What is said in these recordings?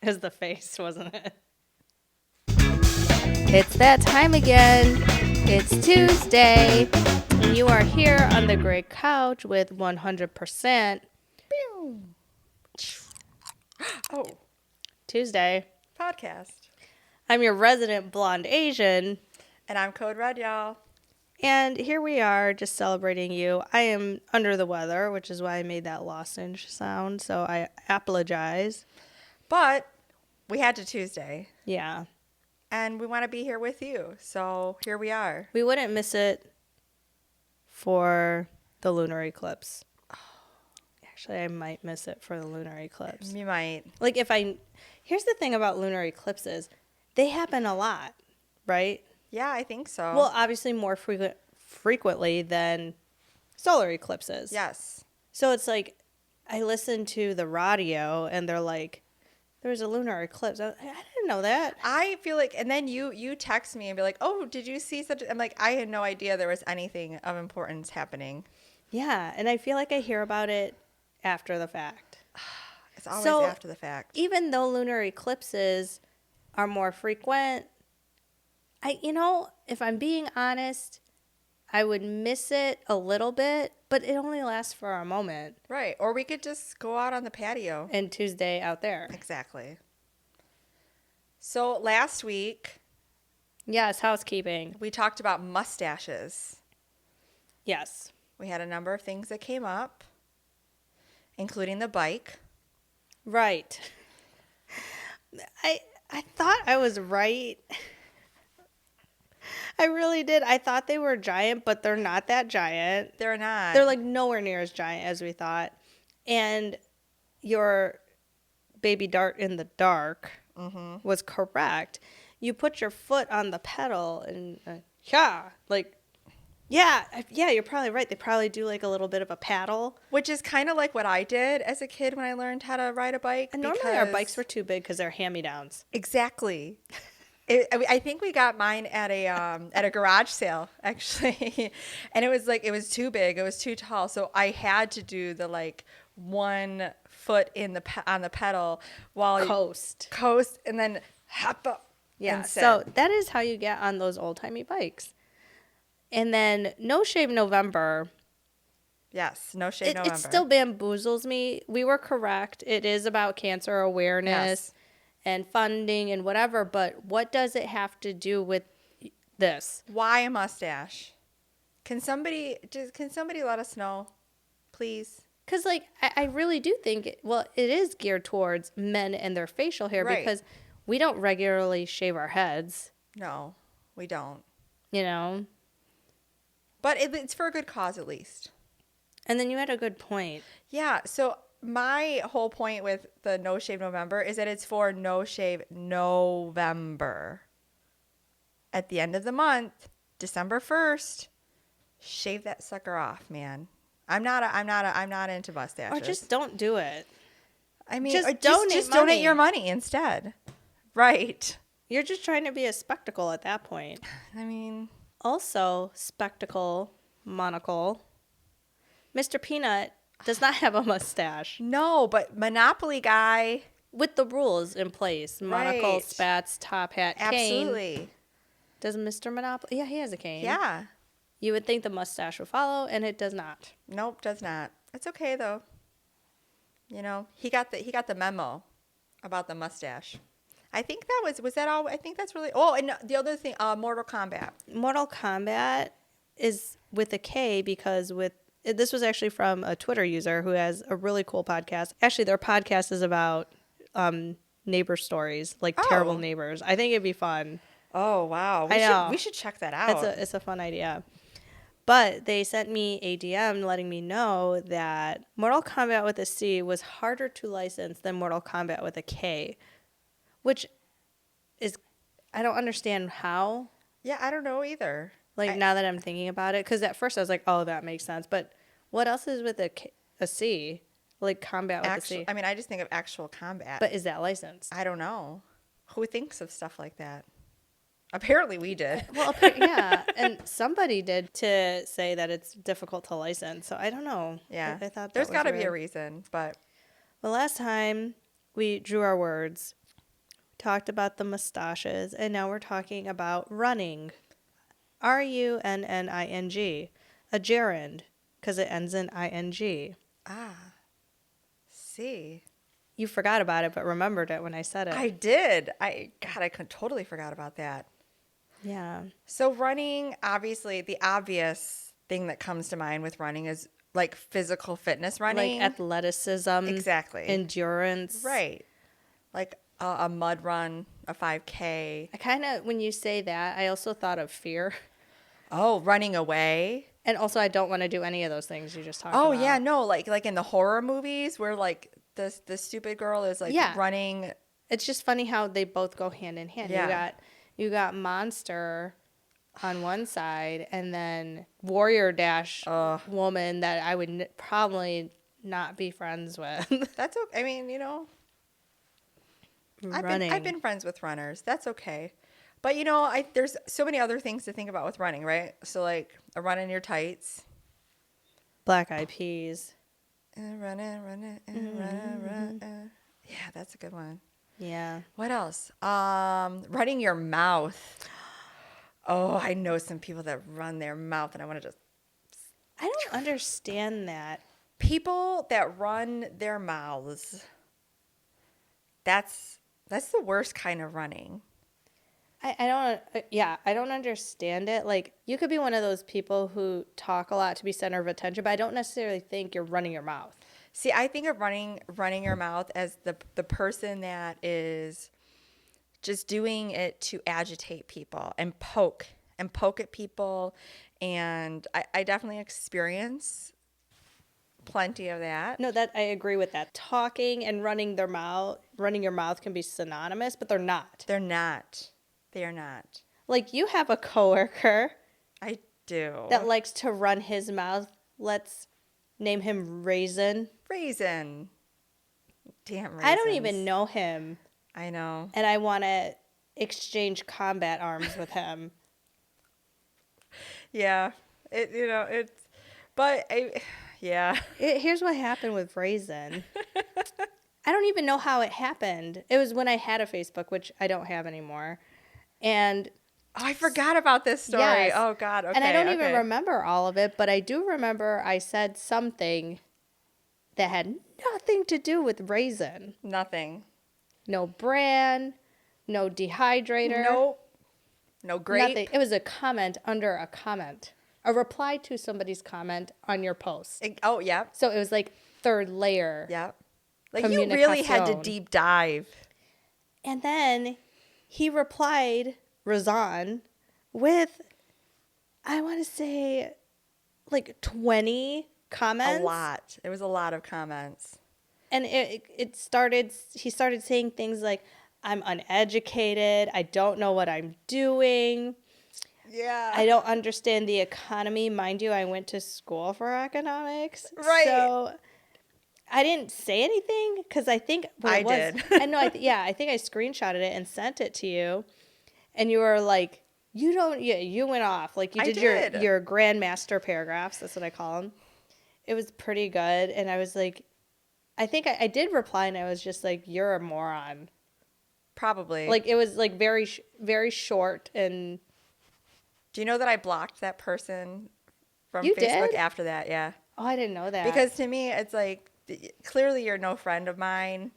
is the face, wasn't it? It's that time again. It's Tuesday, and you are here on the gray couch with 100% Oh, Tuesday. podcast. I'm your resident blonde Asian, And I'm Code Red, y'all. and here we are just celebrating you. I am under the weather, which is why I made that lozenge sound, so I apologize. But we had to Tuesday, Yeah, and we want to be here with you. So here we are. we wouldn't miss it for the lunar eclipse. Actually, I might miss it for the lunar eclipse. You might. Like here's the thing about lunar eclipses. They happen a lot, right? Yeah, I think so. Well, obviously more frequently than solar eclipses. yes. So it's like I listen to the radio and they're like, there was a lunar eclipse. I didn't know that. I feel like, and then you text me and be like, oh, did you see such? I'm like, I had no idea there was anything of importance happening. Yeah, and I feel like I hear about it after the fact. It's always So, after the fact. Even though lunar eclipses are more frequent, if I'm being honest, I would miss it a little bit, but it only lasts for a moment. Right. Or we could just go out on the patio. And Tuesday out there. Exactly. So last week, Yes, housekeeping. we talked about mustaches. Yes. We had a number of things that came up, including the bike. Right. I thought I was right. I really did. I thought they were giant, but they're not that giant. They're not. They're like nowhere near as giant as we thought. And your baby dart in the dark was correct. You put your foot on the pedal and yeah, you're probably right. They probably do like a little bit of a paddle. Which is kind of like what I did as a kid when I learned how to ride a bike. And normally our because- bikes were too big because they're hand-me-downs. Exactly. I think we got mine at a garage sale actually, and it was too big, it was too tall, so I had to do the like 1 foot on the pedal while you coast and then hop up. Yeah, and so sit. that is how you get on those old-timey bikes. And then No Shave November, Yes, no shade it November. still bamboozles me. We were correct. It is about cancer awareness Yes. and funding and whatever, but what does it have to do with this? Why a mustache? Can somebody let us know, please? Because, I really do think, it is geared towards men and their facial hair Right. because we don't regularly shave our heads, No, we don't. you know? But it's for a good cause at least. And then you had a good point. Yeah, so my whole point with the No Shave November is that it's for No Shave November. At the end of the month, December 1st, shave that sucker off, man. I'm not into mustaches. Or just don't do it. I mean, just or donate donate money. your money instead. Right. You're just trying to be a spectacle at that point. I mean, Also, spectacle, monocle. Mr. Peanut does not have a mustache. no, but Monopoly guy, With the rules in place. Monocle, Right. spats, top hat, cane. absolutely. Does Mr. Monopoly? Yeah, he has a cane. Yeah. You would think the mustache would follow, and it does not. Nope, does not. It's okay though. You know, he got the memo about the mustache. I think was that all. I think that's really. Oh, and the other thing, Mortal Kombat. Mortal Kombat is with a K because this was actually from a Twitter user who has a really cool podcast. Actually, their podcast is about neighbor stories, like terrible Oh. neighbors. I think it'd be fun. Oh wow, I know. we should check that out. It's a fun idea. But they sent me a DM letting me know that Mortal Kombat with a C was harder to license than Mortal Kombat with a K, which is, I don't understand how. Yeah, I don't know either. Now that I'm thinking about it, because at first I was like, oh, that makes sense. But what else is with a C? Like combat with a C. I mean, I just think of actual combat. But is that licensed? I don't know. Who thinks of stuff like that? Apparently we did. Well, yeah, and somebody did to say that it's difficult to license. So I don't know. Yeah. I thought there's got to be a reason, but The last time we drew our words, talked about the mustaches, and now we're talking about running. RUNNING. A gerund, because it ends in ing. See. You forgot about it, but remembered it when I said it. I did. God, I totally forgot about that. Yeah. So running, obviously, the obvious thing that comes to mind with running is like physical fitness running. Like athleticism. Exactly. Endurance. Right. Like a mud run, a 5K. I kind of, when you say that, I also thought of fear. Oh, running away. And also, I don't want to do any of those things you just talked Oh about. yeah, no, like in the horror movies where like the stupid girl is like Yeah. running. It's just funny how they both go hand in hand. Yeah. You got Monster on one side, and then Warrior Dash woman that I would probably not be friends with. That's okay. I mean, Running. I've been friends with runners. That's okay. But there's so many other things to think about with running, right? So like a run in your tights. Black Eyed Peas. And run. Yeah, that's a good one. Yeah. What else? Running your mouth. Oh, I know some people that run their mouth, and I want to just. I don't understand that. People that run their mouths. That's the worst kind of running. I don't understand it. Like, you could be one of those people who talk a lot to be center of attention, but I don't necessarily think you're running your mouth. See, I think of running your mouth as the person that is just doing it to agitate people and poke at people. And I definitely experience plenty of that. No, that I agree with that. Talking and running your mouth can be synonymous, but they're not. They're not. They are not. Like, you have a coworker I do. that likes to run his mouth. Let's name him Raisin. Raisin. Damn raisins. I don't even know him, I know. and I want to exchange combat arms with him. Yeah. Yeah. Here's what happened with Raisin. I don't even know how it happened. It was when I had a Facebook, which I don't have anymore. And Oh, I forgot about this story. Yes. Oh, God. Okay. and I don't okay. even remember all of it, but I do remember I said something that had nothing to do with Raisin. Nothing. No bran, no dehydrator. Nope. No grape. Nothing. It was a comment under a comment. A reply to somebody's comment on your post. Oh, yeah. So it was like third layer. Yeah. Like, you really had to Comunicación. deep dive. And then he replied, Razan, with, I want to say, like 20 comments. A lot. There was a lot of comments. And he started saying things like, I'm uneducated. I don't know what I'm doing. Yeah. I don't understand the economy. Mind you, I went to school for economics. Right. So I didn't say anything because I think I it was, did. I know. I think I screenshotted it and sent it to you, and you were like, "You don't." Yeah, you went off like you I did did. your grandmaster paragraphs. That's what I call them. It was pretty good, and I was like, I think I did reply, and I was just like, "You're a moron." Probably. Like it was like very very short and. Do you know that I blocked that person from You Facebook did? after that? Yeah. Oh, I didn't know that. Because to me, it's like, clearly you're no friend of mine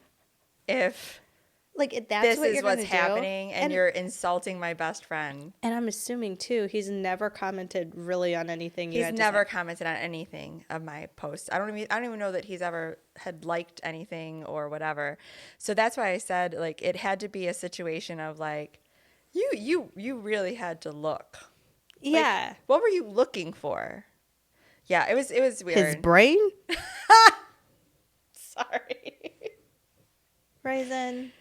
if like that's this what is you're what's gonna do. happening and you're insulting my best friend. And I'm assuming too, he's never commented really on anything. He's never commented on anything of my posts. I don't even know that he's ever had liked anything or whatever. So that's why I said, like, it had to be a situation of like, you really had to look. Like, Yeah, what were you looking for? Yeah, it was weird. his brain. Sorry. Raisin,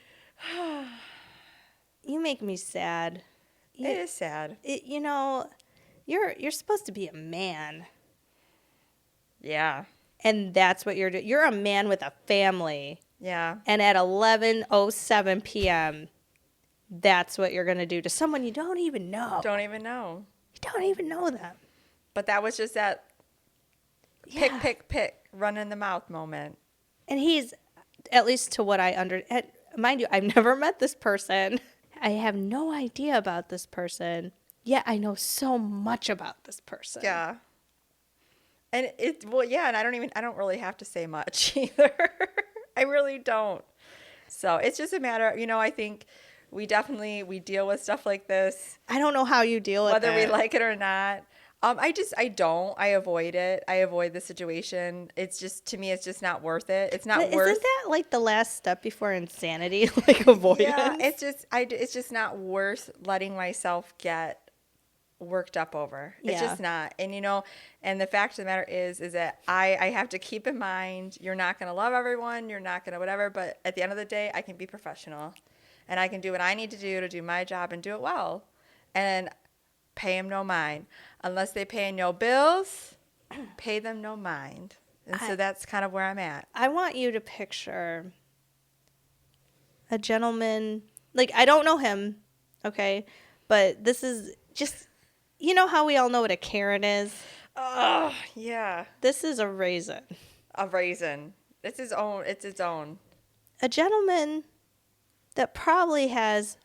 you make me sad. It is sad. You're supposed to be a man, Yeah. and that's what you're doing. You're a man with a family, Yeah. and at 11:07 p.m., that's what you're gonna do to someone you don't even know. Don't even know. You don't even know them. But that was just that Yeah. pick, run in the mouth moment. And he's, at least to what I mind you, I've never met this person. I have no idea about this person. Yet I know so much about this person. Yeah. And and I don't really have to say much either. I really don't. So it's just a matter, I think we deal with stuff like this, I don't know how you deal with whether we it. like it or not. I avoid it. I avoid the situation. To me, it's just not worth it. It's not But worth. isn't that like the last step before insanity? Like avoidance? Yeah, it's just not worth letting myself get worked up over. It's Yeah. just not. And and the fact of the matter is that I have to keep in mind, you're not going to love everyone, you're not going to whatever, but at the end of the day, I can be professional and I can do what I need to do my job and do it well. And pay them no mind. Unless they pay no bills, pay them no mind. And so that's kind of where I'm at. I want you to picture a gentleman, like I don't know him, okay? But this is just, you know how we all know what a Karen is? Oh, yeah. This is a raisin. A raisin. It's its own. A gentleman that probably has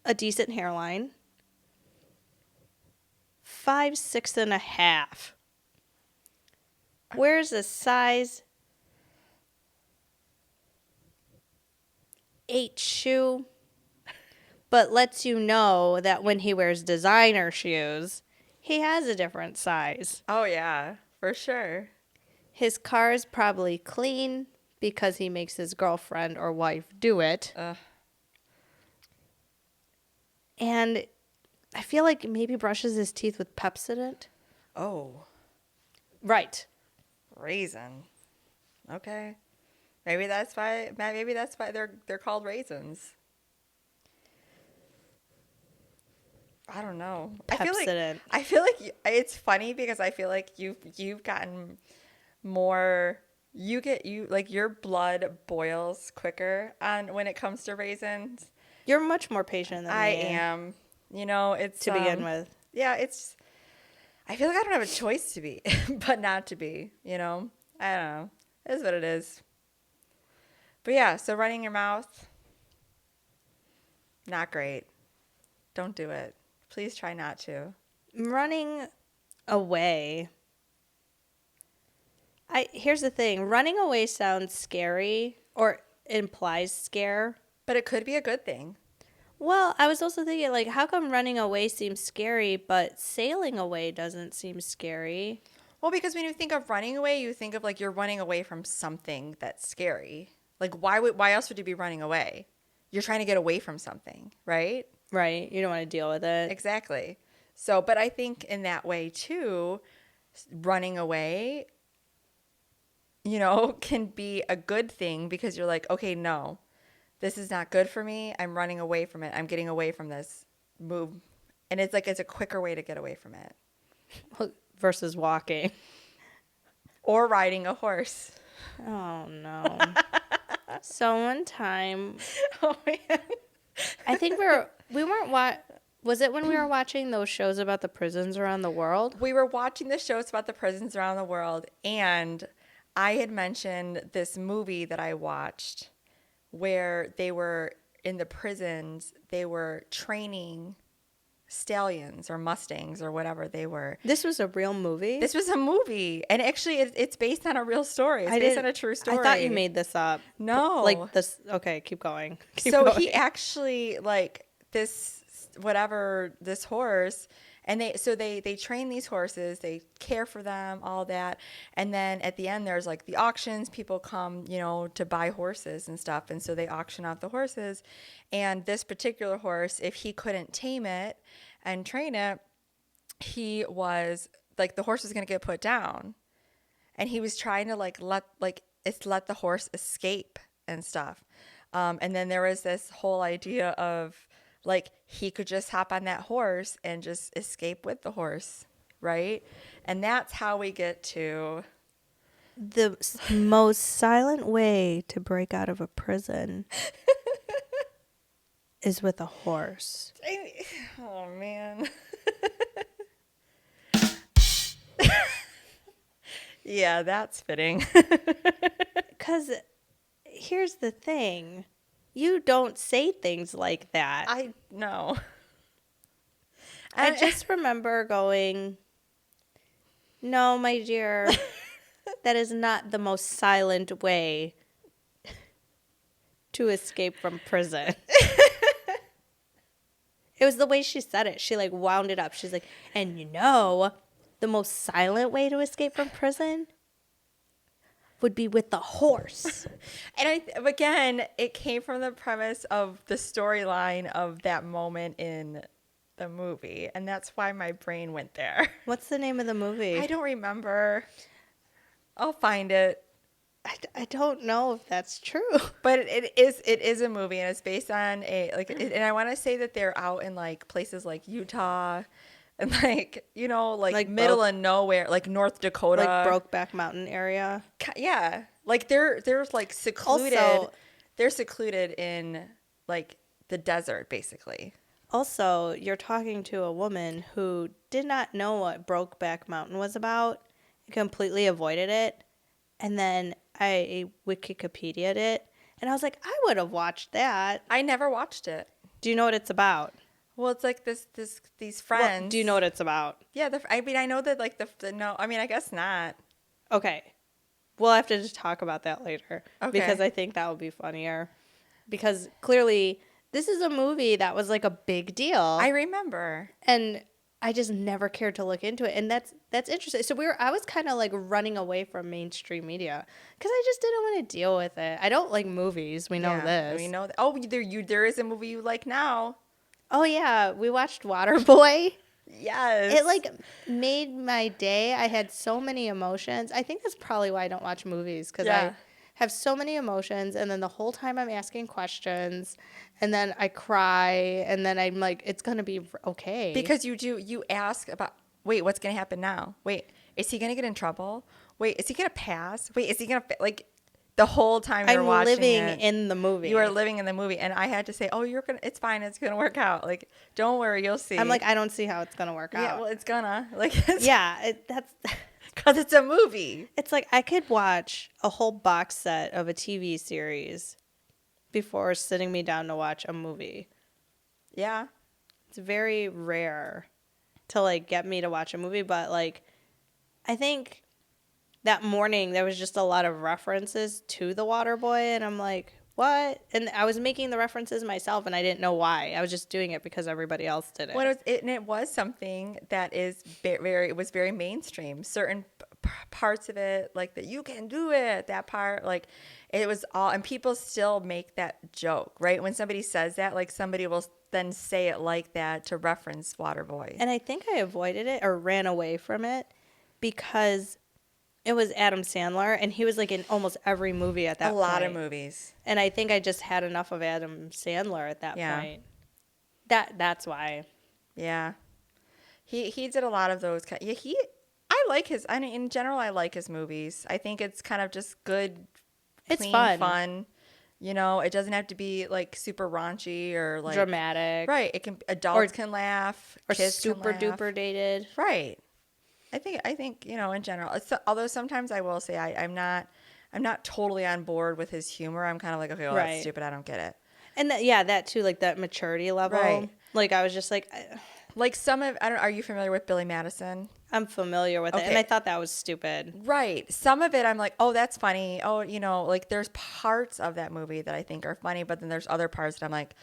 a decent hairline, 5'6.5". Wears a size 8 shoe, but lets you know that when he wears designer shoes, he has a different size. Oh, yeah, for sure. His car is probably clean because he makes his girlfriend or wife do it. And I feel like maybe brushes his teeth with Pepsodent. Oh, Right. raisin. Okay. Maybe that's why they're called raisins. I don't know. Pepsodent. I feel like it's funny because I feel like you've gotten more. Your blood boils quicker on when it comes to raisins. You're much more patient than I me. am. It's To begin with. Yeah, I feel like I don't have a choice to be, but not to be. I don't know. It is what it is. But yeah, so running your mouth, not great. Don't do it. Please try not to. Running away. Here's the thing. Running away sounds scary or implies scare. But it could be a good thing. Well, I was also thinking, like, how come running away seems scary, but sailing away doesn't seem scary? Well, because when you think of running away, you think of like you're running away from something that's scary. Like why else would you be running away? You're trying to get away from something, right? Right. You don't want to deal with it. Exactly. So, but I think in that way too, running away, can be a good thing because you're like, okay, no, this is not good for me. I'm running away from it. I'm getting away from this move. And it's a quicker way to get away from it. Versus walking. Or riding a horse. Oh, no. So one time, Oh, man. I think was it when we were watching those shows about the prisons around the world? We were watching the shows about the prisons around the world, and I had mentioned this movie that I watched where they were in the prisons, they were training stallions or mustangs or whatever they were. This was a real movie? This was a movie, and actually it's based on a real story. It's based on a true story. I thought you made this up. No. Like this. Okay, keep going. So he actually this horse, and they train these horses, they care for them, all that, and then at the end there's like the auctions, people come to buy horses and stuff, and so they auction off the horses, and this particular horse, if he couldn't tame it and train it, he was like, the horse was going to get put down, and he was trying to let the horse escape and stuff. And then there was this whole idea of like he could just hop on that horse and just escape with the horse, right? And that's how we get to the most silent way to break out of a prison is with a horse. oh man. Yeah, that's fitting. Because here's the thing. You don't say things like that. I know. I just remember going, no, my dear, that is not the most silent way to escape from prison. It was the way she said it. She like wound it up. She's like, and you know, the most silent way to escape from prison would be with the horse. And again, it came from the premise of the storyline of that moment in the movie. And that's why my brain went there. What's the name of the movie? I don't remember. I'll find it. I don't know if that's true. But it is a movie, and it's based on and I want to say that they're out in like places like Utah and like, you know, like middle of nowhere, like North Dakota. Like Brokeback Mountain area. Yeah. Like they're like secluded. Also, they're secluded in like the desert basically. Also, you're talking to a woman who did not know what Brokeback Mountain was about, completely avoided it, and then I Wikipedia'd it, and I was like, I would have watched that. I never watched it. Do you know what it's about? Well, it's like these friends. Well, do you know what it's about? Yeah, I mean, I know that like the no. I mean, I guess not. Okay. We'll have to just talk about that later. Okay. Because I think that would be funnier. Because clearly, this is a movie that was like a big deal. I remember. And I just never cared to look into it. And that's interesting. So I was kind of like running away from mainstream media because I just didn't want to deal with it. I don't like movies. We know this. We know that. Oh, there is a movie you like now. Oh, yeah. We watched Waterboy. Yes. It like made my day. I had so many emotions. I think that's probably why I don't watch movies because I have so many emotions, and then the whole time I'm asking questions, and then I cry, and then I'm like, it's gonna be okay. Because you ask about, wait, what's gonna happen now? Wait, is he gonna get in trouble? Wait, is he gonna pass? Wait, is he gonna like the whole time you're watching living it, in the movie. You are living in the movie, and I had to say, oh, it's fine, it's gonna work out. Like, don't worry, you'll see. I'm like, I don't see how it's gonna work out. Yeah, well, it's gonna that's. because it's a movie. It's like I could watch a whole box set of a TV series before sitting me down to watch a movie. Yeah. It's very rare to like get me to watch a movie, but like I think that morning there was just a lot of references to The Waterboy, and I'm like, what? And I was making the references myself, and I didn't know why. I was just doing it because everybody else did it. Well, it was something that is it was very mainstream. Certain parts of it, like that you can do it, that part, like it was all, and people still make that joke, right? When somebody says that, like somebody will then say it like that to reference Waterboy. And I think I avoided it or ran away from it because it was Adam Sandler, and he was like in almost every movie at that point. A lot of movies. And I think I just had enough of Adam Sandler at that point. That's why. Yeah. He did a lot of those. I like his, I mean, in general, I like his movies. I think it's kind of just good, It's clean, fun. You know, it doesn't have to be like super raunchy or like dramatic. Right. It can, adults can laugh. Or kids super can laugh. duper dated. Right. I think, you know, in general, although sometimes I will say I'm not totally on board with his humor. I'm kind of like, okay, well, that's stupid. I don't get it. And that too, like that maturity level. Right. Like I was just like, like are you familiar with Billy Madison? I'm familiar with it. And I thought that was stupid. Right. Some of it I'm like, oh, that's funny. Oh, you know, like there's parts of that movie that I think are funny, but then there's other parts that I'm like,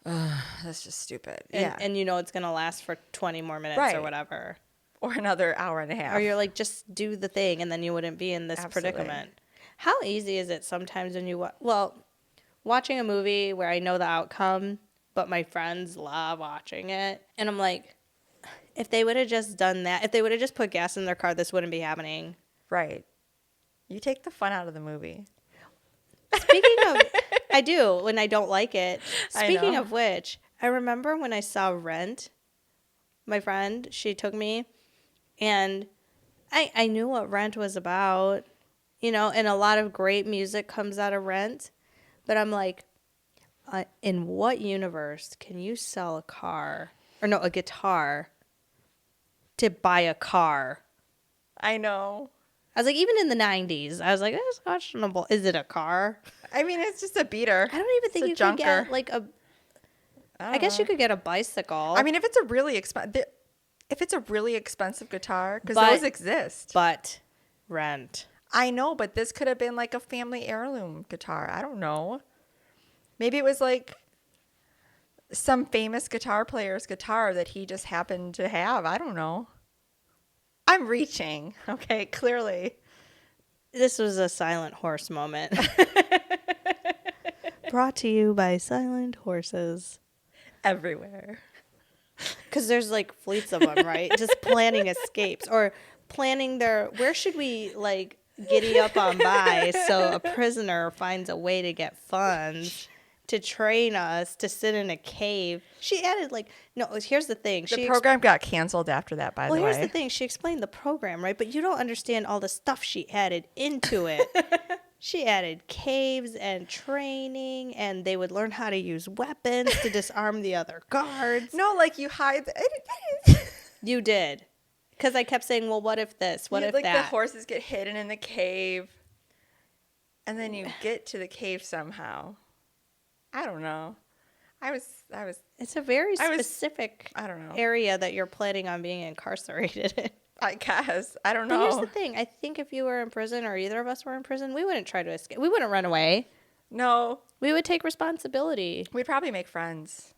that's just stupid. And you know it's going to last for 20 more minutes or whatever. Or another hour and a half. Or you're like, just do the thing, and then you wouldn't be in this predicament. How easy is it sometimes when you watching a movie where I know the outcome, but my friends love watching it, and I'm like, if they would have just done that, if they would have just put gas in their car, this wouldn't be happening. Right. You take the fun out of the movie. Speaking of, I do when I don't like it. Speaking of which, I remember when I saw Rent, my friend, she took me, and I knew what Rent was about, you know, and a lot of great music comes out of Rent. But I'm like, in what universe can you sell a guitar to buy a car? I know. I was like, even in the 90s, I was like, that's questionable. Is it a car? I mean, it's just a beater. I don't even think you It's a could get junker. like a. I I guess don't you know. could get a bicycle. I mean, if it's a really expensive guitar, because But- those exist. but rent. I know, but this could have been like a family heirloom guitar. I don't know. Maybe it was like some famous guitar player's guitar that he just happened to have. I don't know. I'm reaching. Okay, clearly. This was a silent horse moment. Brought to you by Silent Horses. Everywhere. Because there's like fleets of them, right? Just planning escapes or planning where should we like giddy up on by so a prisoner finds a way to get funds to train us to sit in a cave. She added here's the thing. The program got canceled after that, by the way. Here's the thing. She explained the program, right? But you don't understand all the stuff she added into it. She added caves and training, and they would learn how to use weapons to disarm the other guards. No, like you hide. You did. Because I kept saying, well, what if this? What if like that? the horses get hidden in the cave, and then you get to the cave somehow. I don't know. I was. It's a very I was- specific I don't know. area that you're planning on being incarcerated in. I guess. I don't But know. here's the thing. I think if you were in prison or either of us were in prison, we wouldn't try to escape. We wouldn't run away. No, We would take responsibility. we'd probably make friends.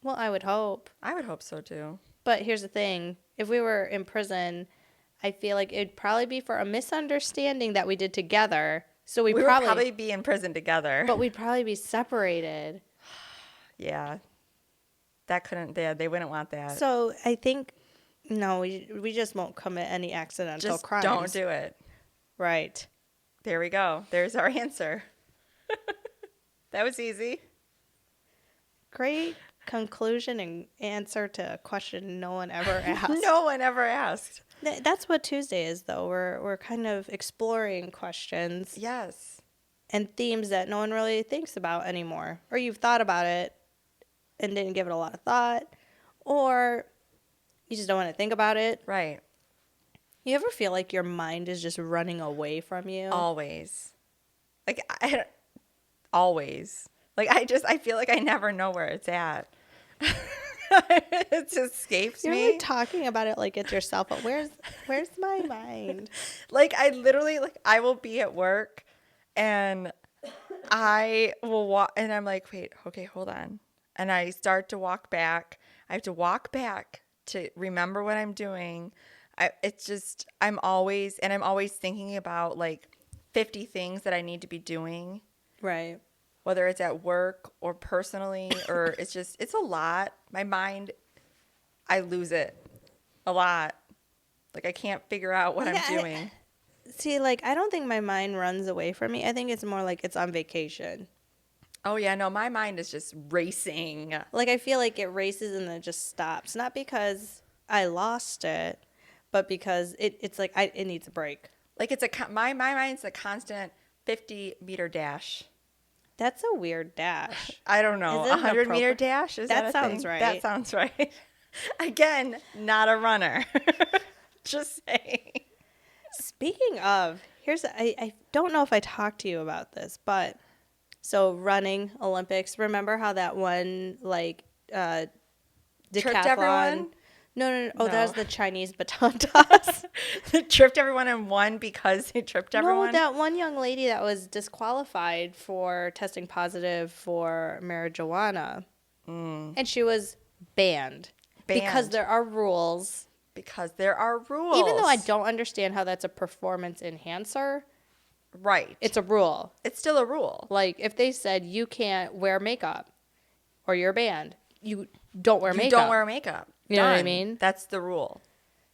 Well, I would hope. I would hope so too. But here's the thing. If we were in prison, I feel like it'd probably be for a misunderstanding that we did together. So We would probably probably be in prison together. but we'd probably be separated. yeah, that couldn't. They wouldn't want that. So I think, no, we just won't commit any accidental Just crimes. don't do it. Right. There we go. There's our answer. That was easy. Great conclusion and answer to a question no one ever asked. No one ever asked. That's what Tuesday is, though. We're kind of exploring questions Yes. and themes that no one really thinks about anymore. Or you've thought about it and didn't give it a lot of thought. Or you just don't want to think about it. Right. You ever feel like your mind is just running away from you? Always. Like always. Like I feel like I never know where it's at. It just escapes You're me. like talking about it like it's yourself, but where's my mind? Like I literally I will be at work and I will walk and I'm like, wait, okay, hold on. And I start to walk back. I have to walk back to remember what I'm doing. I'm always thinking about like 50 things that I need to be doing, Right. whether it's at work or personally, or it's a lot. My mind, I lose it a lot. Like I can't figure out what Yeah, I'm doing. See, like, I don't think my mind runs away from me. I think it's more like it's on vacation. Oh yeah, no, my mind is just racing. Like, I feel like it races and then it just stops. Not because I lost it, but because it's like it needs a break. Like my mind's a constant 50-meter dash. That's a weird dash. I don't know. Is it A an 100-meter appropriate- dash? Is That that a sounds thing? right. That sounds right. Again, not a runner. Just saying. Speaking of, I don't know if I talked to you about this, but so running Olympics, remember how that one like decathlon? Tripped everyone? No. Oh, that was No. the Chinese baton toss. Tripped everyone and won because they tripped everyone? No, that one young lady that was disqualified for testing positive for marijuana. And she was banned. Because Banned. there are rules. Because there are rules. Even though I don't understand how that's a performance enhancer, Right. it's a rule. It's still a rule. Like, if they said you can't wear makeup or you're banned, you don't wear You makeup. don't wear makeup. You know what I Done. mean? That's the rule.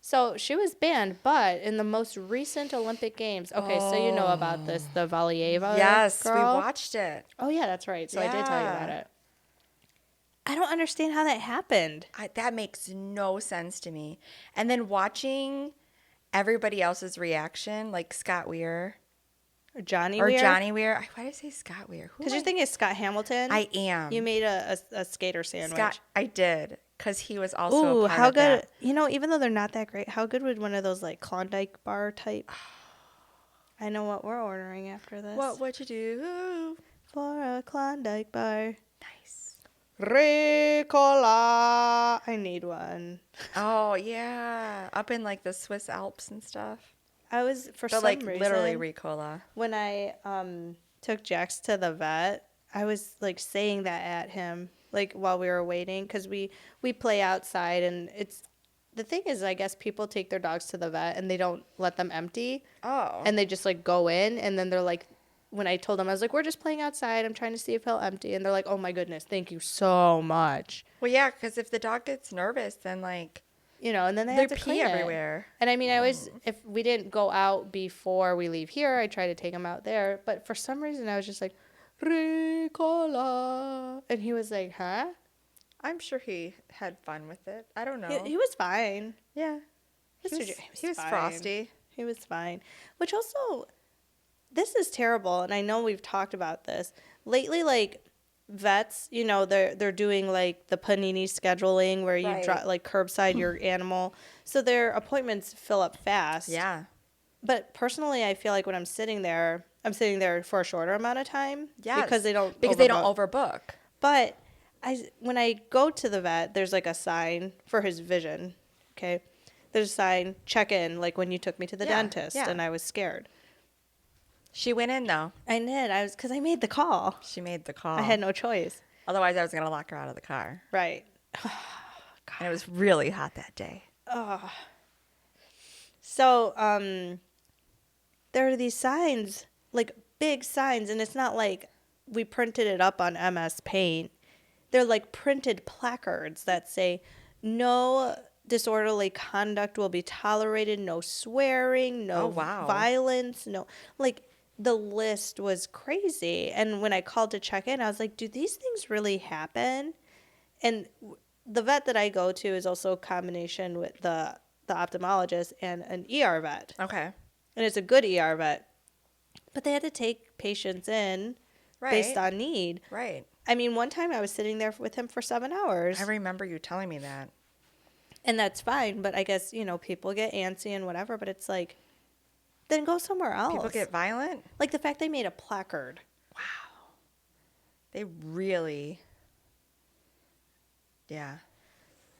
So she was banned, but in the most recent Olympic Games, okay, so you know about this, the Valieva Yes, girl. we watched it. Oh, yeah, that's right. So I did tell you Yeah. about it. I don't understand how that happened. That makes no sense to me. And then watching everybody else's reaction, like Scott Weir Or Johnny or Weir? Johnny Weir. Why did I say Scott Weir? Who Because am you're thinking it's Scott Hamilton. I am. You made a skater sandwich. Scott. I did because he was also Ooh, a part how of good. that. You know, even though they're not that great, how good would one of those like Klondike bar type I know what we're ordering after this. What'd you do? For a Klondike bar. Nice. Ricola. I need one. Oh yeah, up in like the Swiss Alps and stuff. I was, for But some like reason, literally Ricola. when I took Jax to the vet, I was like saying that at him, like while we were waiting, because we play outside, and it's the thing is, I guess people take their dogs to the vet and they don't let them empty, Oh. and they just like go in, and then they're like, when I told them, I was like, we're just playing outside, I'm trying to see if he'll empty, and they're like, oh my goodness, thank you so much, Well, yeah, because if the dog gets nervous, then like you know, and then they they have to pee clean it. everywhere. And I mean, I was, if we didn't go out before we leave here, I try to take him out there. But for some reason, I was just like, Ricola. And he was like, huh? I'm sure he had fun with it. I don't know. He was fine. Yeah. Mr. He J he was fine. frosty. He was fine. Which also, this is terrible. And I know we've talked about this. Lately, like, vets, you know, they're doing like the panini scheduling where you Right. like curbside your animal. So their appointments fill up fast. Yeah. But personally, I feel like when I'm sitting there for a shorter amount of time. Yes. Because they don't overbook. But when I go to the vet, there's like a sign for his vision. Okay. There's a sign, check in, like when you took me to the Yeah, dentist, yeah. and I was scared. She went in though. I did. Because I made the call. She made the call. I had no choice. Otherwise, I was gonna lock her out of the car. Right. And it was really hot that day. So, there are these signs, like big signs, and it's not like we printed it up on MS Paint. They're like printed placards that say, no disorderly conduct will be tolerated, no swearing, no Oh, wow. violence, no, like the list was crazy. And when I called to check in, I was like, do these things really happen? And the vet that I go to is also a combination with the ophthalmologist and an ER vet. Okay. And it's a good ER vet. But they had to take patients in based on need. Right. I mean, one time I was sitting there with him for 7 hours. I remember you telling me that. And that's fine. But I guess, you know, people get antsy and whatever. But it's like, then go somewhere else. People get violent. like the fact they made a placard. They really. Yeah.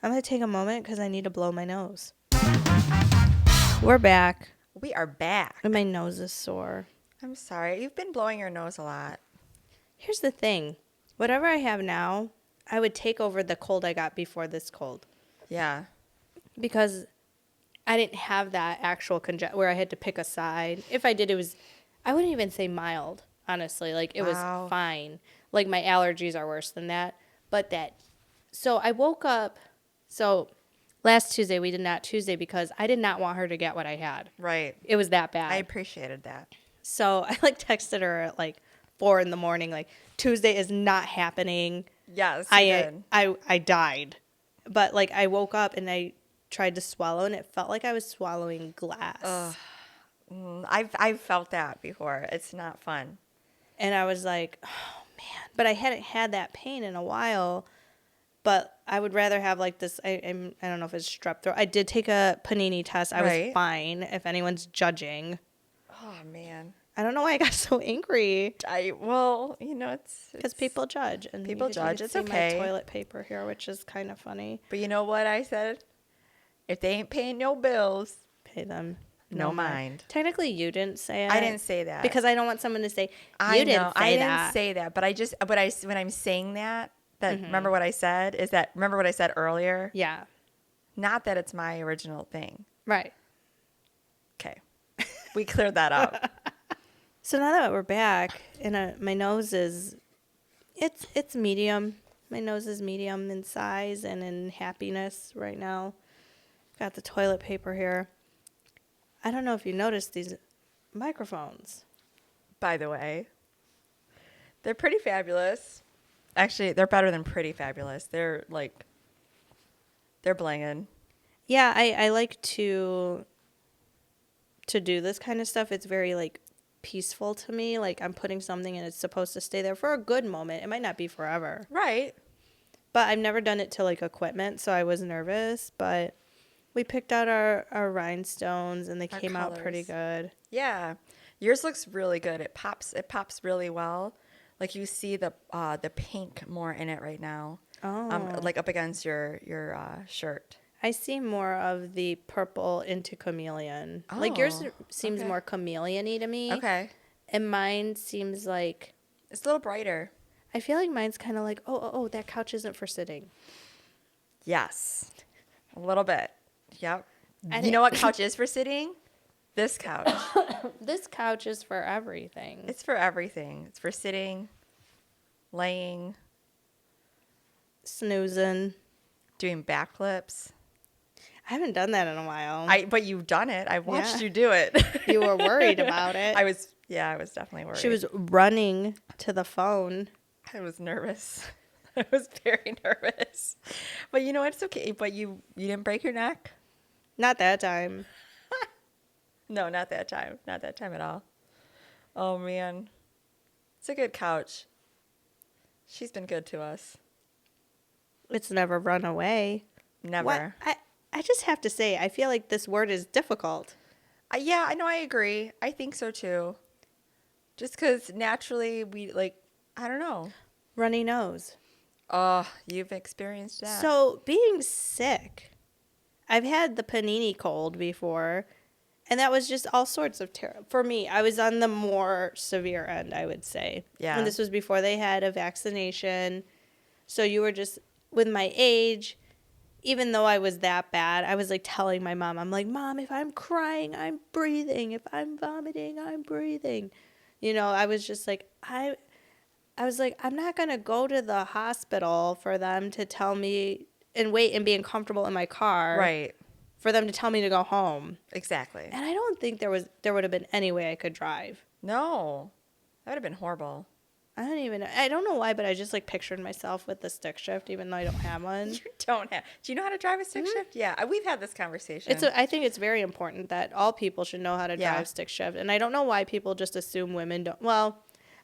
I'm going to take a moment because I need to blow my nose. We're back. We are back. And my nose is sore. I'm sorry. You've been blowing your nose a lot. Here's the thing. Whatever I have now, I would take over the cold I got before this cold. Yeah. Because I didn't have that actual where I had to pick a side. If I did, I wouldn't even say mild, honestly. Like, it Wow. was fine. Like, my allergies are worse than that. So I woke up, last Tuesday, we did not Tuesday because I did not want her to get what I had. Right. It was that bad. I appreciated that. So I texted her at 4 in the morning, Tuesday is not happening. Yes. I died. But I woke up and I tried to swallow and it felt like I was swallowing glass. I've felt that before. It's not fun. And I was like, oh man. But I hadn't had that pain in a while. But I would rather have this. I don't know if it's strep throat. I did take a panini test. I was fine. If anyone's judging. Oh man. I don't know why I got so angry. It's Because people judge. And people you judge. can It's see okay. my toilet paper here, which is kind of funny. But you know what I said? If they ain't paying no bills, Pay them. no mind. Technically, you didn't say it. I didn't say that Because I don't want someone to say, I you didn't know, say I that. didn't say that. But when I'm saying that Mm-hmm. remember what I said? Remember what I said earlier? Yeah. Not that it's my original thing. Right. Okay. We cleared that up. So now that we're back, and my nose is, it's medium. My nose is medium in size and in happiness right now. Got the toilet paper here. I don't know if you noticed these microphones. By the way, they're pretty fabulous. Actually, they're better than pretty fabulous. They're blinging. Yeah, I like to do this kind of stuff. It's very peaceful to me. I'm putting something and it's supposed to stay there for a good moment. It might not be forever. Right. But I've never done it to equipment, so I was nervous. But we picked out our rhinestones and they Our came out pretty colors. good. Yeah. Yours looks really good. It pops really well. Like you see the pink more in it right now. Like up against your shirt. I see more of the purple into chameleon. Like yours seems okay. more chameleon-y to me. Okay. And mine seems like, It's a little brighter. I feel like mine's kind of like, oh, that couch isn't for sitting. Yes. A little bit. Yep. I You think- know what couch is for sitting? This couch. This couch is for everything. It's for everything. It's for sitting, laying, Snoozing. doing backflips. I haven't done that in a while. But you've done it. I watched Yeah. you do it. You were worried about it. I was definitely worried. She was running to the phone. I was nervous. I was very nervous. But you know what? It's okay. But you didn't break your neck? Not that time. No, not that time. Not that time at all. Oh, man. It's a good couch. She's been good to us. It's never run away. Never. What? I just have to say, I feel like this word is difficult. Yeah, I know. I agree. I think so, too. Just because naturally we, like, I don't know. Runny nose. Oh, you've experienced that. So being sick, I've had the panini cold before, and that was just all sorts of terror. For me, I was on the more severe end, I would say. Yeah. And this was before they had a vaccination. So you were just, with my age, even though I was that bad, I was like telling my mom, I'm like, Mom, if I'm crying, I'm breathing. If I'm vomiting, I'm breathing. You know, I was just like, I was like, I'm not going to go to the hospital for them to tell me and wait and be uncomfortable in my car. Right. For them to tell me to go home. Exactly. And I don't think there would have been any way I could drive. No. That would have been horrible. I don't know why, but I just like pictured myself with the stick shift, even though I don't have one. You don't have. Do you know how to drive a stick shift? Yeah, we've had this conversation. I think it's very important that all people should know how to Yeah. drive stick shift. And I don't know why people just assume women don't. Well,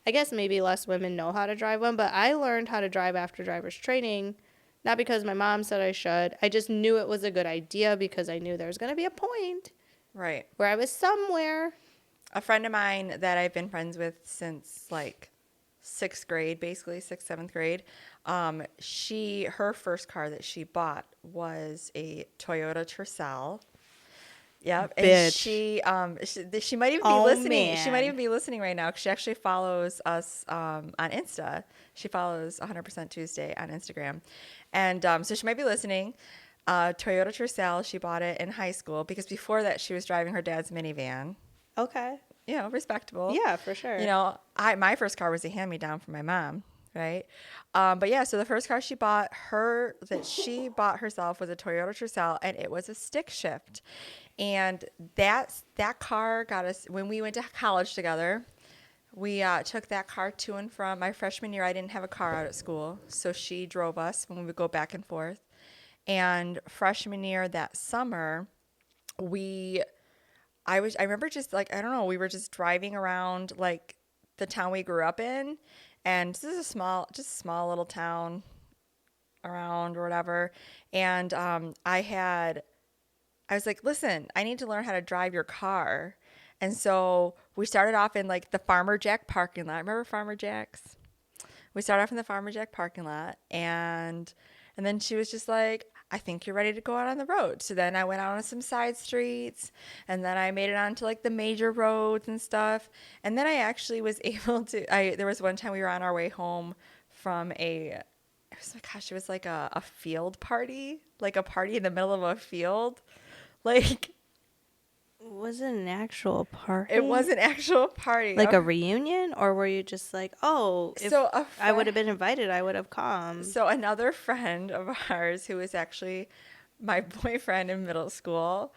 I guess maybe less women know how to drive one, but I learned how to drive after driver's training, not because my mom said I should. I just knew it was a good idea because I knew there was going to be a point Right. where I was somewhere. A friend of mine that I've been friends with since like sixth grade, basically seventh grade. Her first car that she bought was a Toyota Tercel. Yep. And Bitch. she might even be Oh, listening. She might man. even be listening right now because she actually follows us on Insta. She follows 100% Tuesday on Instagram. And so she might be listening. Toyota Tercel, she bought it in high school because before that she was driving her dad's minivan. Okay. You know, respectable. Yeah, for sure. You know, my first car was a hand-me-down from my mom, right? But yeah, so the first car she bought herself was a Toyota Tercel, and it was a stick shift. And that car got us, when we went to college together, we took that car to and from. My freshman year, I didn't have a car out at school, so she drove us when we would go back and forth. And freshman year that summer, I remember just like, I don't know, we were just driving around like the town we grew up in. And this is a small little town around or whatever. And I was like, listen, I need to learn how to drive your car. And so we started off in like the Farmer Jack parking lot. Remember Farmer Jack's? We started off in the Farmer Jack parking lot. And then she was just like, I think you're ready to go out on the road. So then I went out on some side streets, and then I made it onto like the major roads and stuff. And then I actually was able to, there was one time we were on our way home from it was like a field party, like a party in the middle of a field. Like, Was it an actual party? it was an actual party. like a reunion, or were you just like, oh, if So I would have been invited, I would have come. So another friend of ours who was actually my boyfriend in middle school,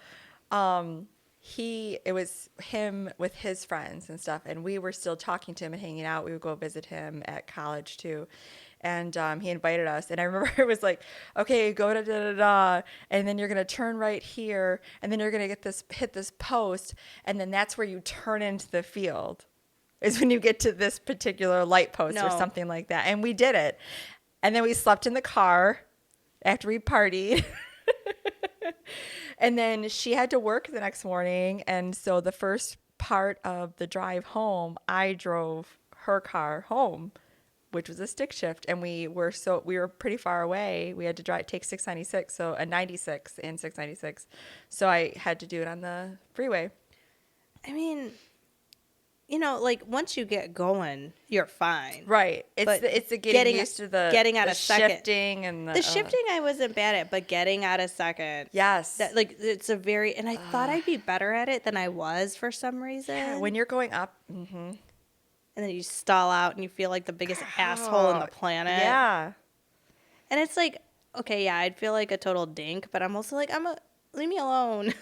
it was him with his friends and stuff, and we were still talking to him and hanging out. We would go visit him at college too. And he invited us, and I remember it was like, okay, go to da-da-da, and then you're going to turn right here, and then you're going to hit this post, and then that's where you turn into the field, is when you get to this particular light post or No. something like that. And we did it. And then we slept in the car after we partied. And then she had to work the next morning, and so the first part of the drive home, I drove her car home, which was a stick shift, and we were pretty far away. We had to take 696, so a 96 and 696. So I had to do it on the freeway. I mean, you know, like once you get going, you're fine. Right. But It's the getting used to getting out the of second. shifting and The shifting I wasn't bad at, but getting out of second. Yes. That like it's a very and I thought I'd be better at it than I was for some reason. Yeah, when you're going up. And then you stall out and you feel like the biggest asshole on the planet. Yeah. And it's like, okay, yeah, I'd feel like a total dink, but I'm also like, leave me alone.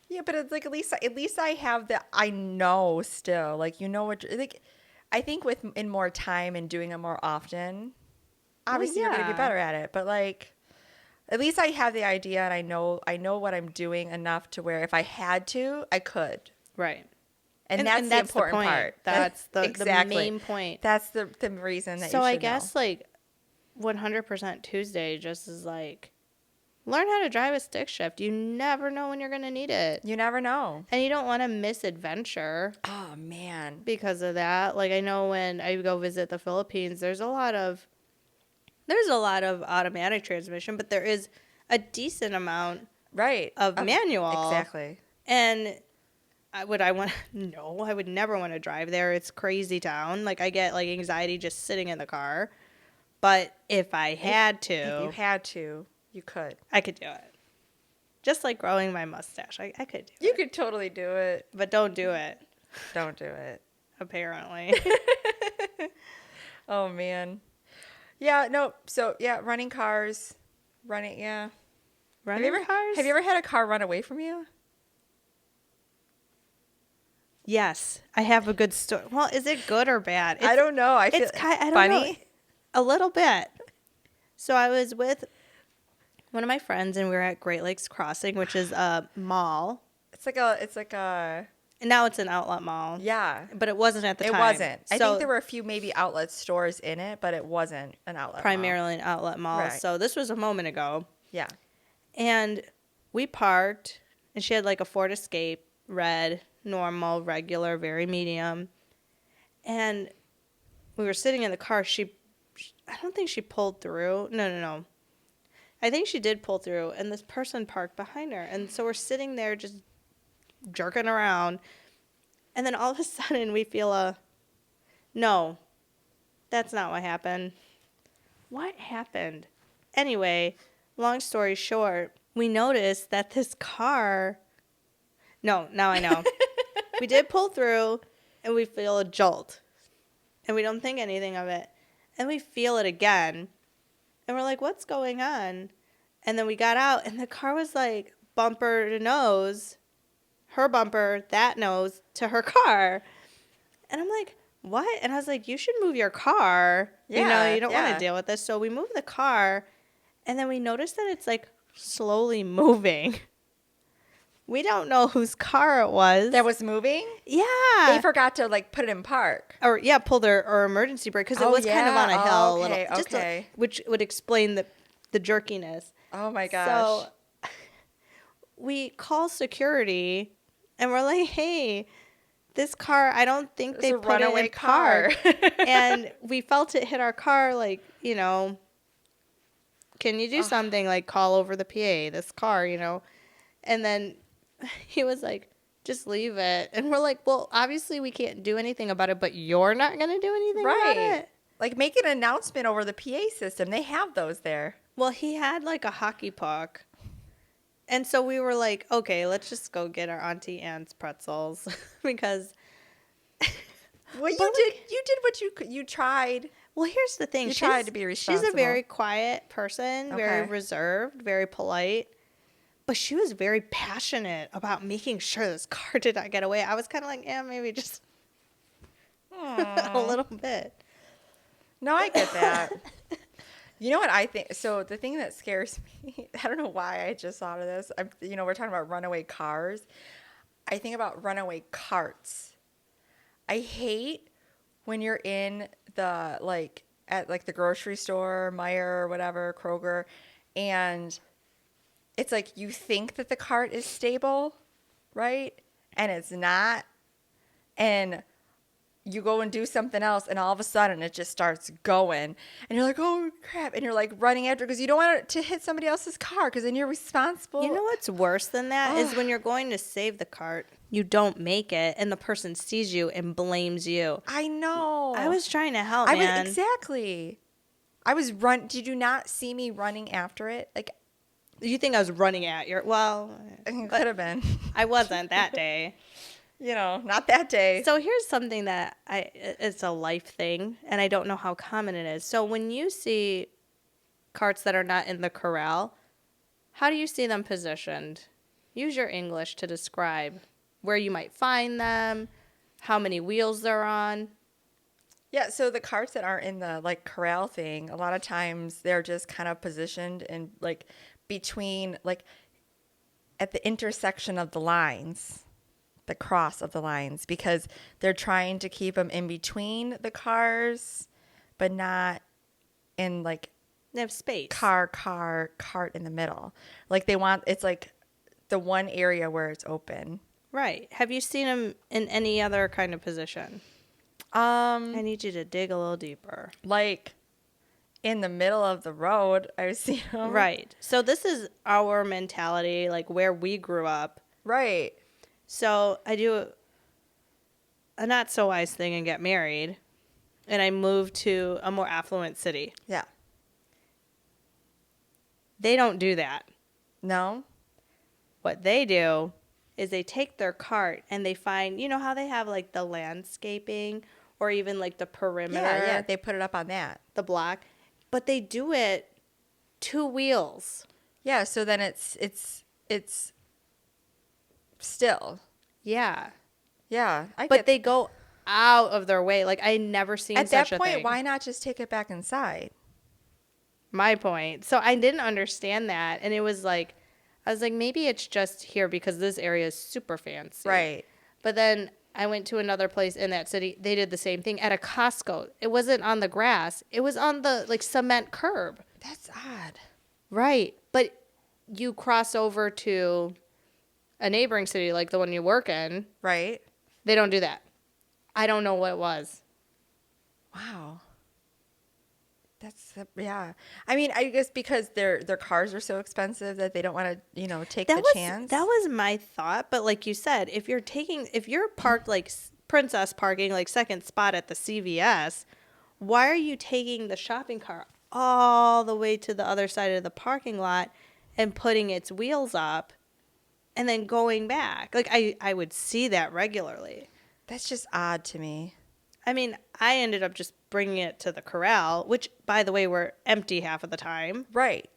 Yeah, but it's like at least I have I know still, like, you know what, like, I think in more time and doing it more often, obviously you're gonna be yeah. better at it. But like, at least I have the idea and I know what I'm doing enough to where if I had to, I could. Right. And that's the important point. part. That's the exactly. main point. That's the reason that. So you should I guess know. like 100% Tuesday just is like learn how to drive a stick shift. You never know when you're going to need it. You never know. And you don't want to miss adventure Oh man. because of that. Like I know when I go visit the Philippines, there's a lot of automatic transmission, but there is a decent amount Right. of manual. Exactly. And I would never want to drive there. It's crazy town. Like I get like anxiety just sitting in the car. But if I had to, If you had to, you could. I could do it. Just like growing my mustache. I could do You it. could totally do it. But don't do it, Don't do it. apparently. Oh man. Yeah, no. So yeah, running cars. Yeah. Running cars? Have you ever had a car run away from you? Yes. I have a good story. Well, is it good or bad? I don't know. I feel It's kind I don't funny. know. A little bit. So I was with one of my friends and we were at Great Lakes Crossing, which is a mall. It's like a And now it's an outlet mall. yeah. But it wasn't at the It time. wasn't. I So think there were a few maybe outlet stores in it, but it wasn't an outlet. primarily an outlet mall. Right. So this was a moment ago. Yeah. And we parked and she had like a Ford Escape, red, normal, regular, very medium. And we were sitting in the car. I don't think she pulled through. No. I think she did pull through, and this person parked behind her. And so we're sitting there just jerking around. And then all of a sudden we feel no, that's not what happened. What happened? Anyway, long story short, we noticed that this car. No, now I know. We did pull through, and we feel a jolt. And we don't think anything of it. And we feel it again. And we're like, what's going on? And then we got out, and the car was like bumper to nose, her bumper, that nose, to her car. And I'm like, what? And I was like, you should move your car. Yeah, You don't want to deal with this. So we moved the car, and then we noticed that it's like slowly moving. We don't know whose car it was. That was moving? Yeah. They forgot to like put it in park. Or yeah, pulled or emergency brake because it Oh, was kind of yeah. on a Oh, hill, okay, a little, okay. which would explain the jerkiness. Oh my gosh. So we call security, and we're like, "Hey, this car, I don't think they It's a put it runaway in car." park." And we felt it hit our car, like, can you do something, like call over the PA, this car, And then he was like, just leave it. And we're like, well, obviously we can't do anything about it, but you're not going to do anything about it? Like make an announcement over the PA system. They have those there. Well, he had like a hockey puck. And so we were like, okay, let's just go get our Auntie Anne's pretzels because. Well, you did what you tried. Well, here's the thing. You tried to be She's responsible. a very quiet person, very Okay. reserved, very polite. But she was very passionate about making sure this car did not get away. I was kind of like, yeah, maybe just a little bit. No, I get that. You know what I think? So the thing that scares me, I don't know why I just thought of this. We're talking about runaway cars. I think about runaway carts. I hate when you're in the at the grocery store, Meijer or whatever, Kroger, and it's like you think that the cart is stable, right? And it's not. and you go and do something else, and all of a sudden it just starts going, and you're like, oh crap, and you're like running after because you don't want it to hit somebody else's car because then you're responsible. You know what's worse than that is when you're going to save the cart, you don't make it, and the person sees you and blames you. I know. I was trying to help, I man. was exactly. Did you not see me running after it? Like, You think I was running at your? Well, it could have been. I wasn't that day. Not that day. So here's something that it's a life thing, and I don't know how common it is. So when you see carts that are not in the corral, how do you see them positioned? Use your English to describe where you might find them, how many wheels they're on. Yeah, so the carts that aren't in the like corral thing, a lot of times they're just kind of positioned in like between like at the intersection of the lines, the cross of the lines, because they're trying to keep them in between the cars, but not in like They have space. cart in the middle. Like it's like the one area where it's open. Right. Have you seen them in any other kind of position? I need you to dig a little deeper. Like in the middle of the road, I've seen them. Right. So this is our mentality, like where we grew up. Right. So I do a not so wise thing and get married, and I moved to a more affluent city. Yeah. They don't do that. No. What they do is they take their cart and they find, you know how they have like the landscaping or even like the perimeter, Yeah. They put it up on that. the block, but they do it 2 wheels. Yeah. So then it's still. Yeah. Yeah. But they go out of their way. Like I never seen at such that a point, thing. why not just take it back inside? My point. So I didn't understand that. And it was like, I was like, maybe it's just here because this area is super fancy. Right. But then I went to another place in that city. They did the same thing at a Costco. It wasn't on the grass. It was on the like cement curb. That's odd. Right. But you cross over to a neighboring city like the one you work in. Right. They don't do that. I don't know what it was. Wow. Yeah. I mean, I guess because their cars are so expensive that they don't want to, take the chance. That was my thought. But like you said, if you're parked like princess parking, like second spot at the CVS, why are you taking the shopping cart all the way to the other side of the parking lot and putting its wheels up and then going back? Like I would see that regularly. That's just odd to me. I mean, I ended up just bringing it to the corral, which, by the way, were empty half of the time. Right.